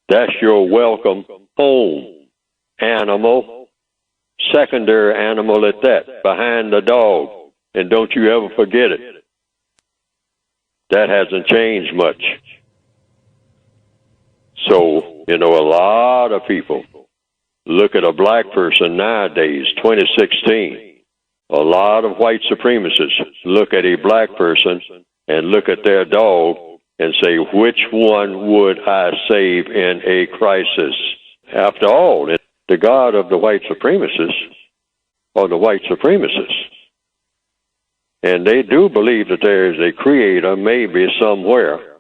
That's your welcome home animal, secondary animal at that, behind the dog. And don't you ever forget it. That hasn't changed much. So, a lot of people look at a black person nowadays, 2016. A lot of white supremacists look at a black person and look at their dog and say, which one would I save in a crisis? After all, the God of the white supremacists are the white supremacists. And they do believe that there is a creator maybe somewhere,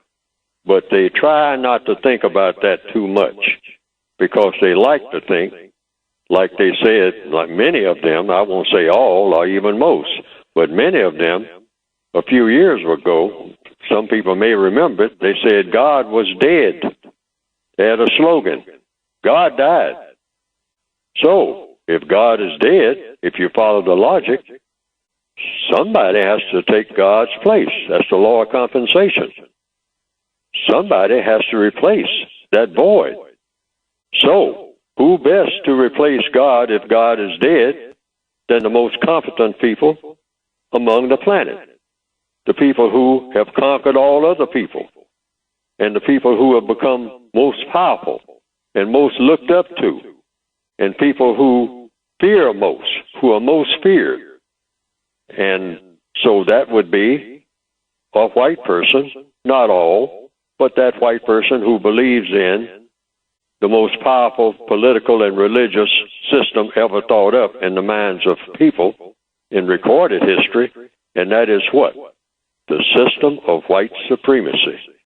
but they try not to think about that too much because they like to think, like they said, like many of them, I won't say all or even most, but many of them a few years ago, some people may remember it, they said God was dead. They had a slogan, God died. So, if God is dead, if you follow the logic, somebody has to take God's place. That's the law of compensation. Somebody has to replace that void. So, who best to replace God if God is dead than the most competent people among the planet? The people who have conquered all other people, and the people who have become most powerful and most looked up to, and people who fear most, who are most feared. And so that would be a white person, not all, but that white person who believes in the most powerful political and religious system ever thought up in the minds of people in recorded history, and that is what? The system of white supremacy.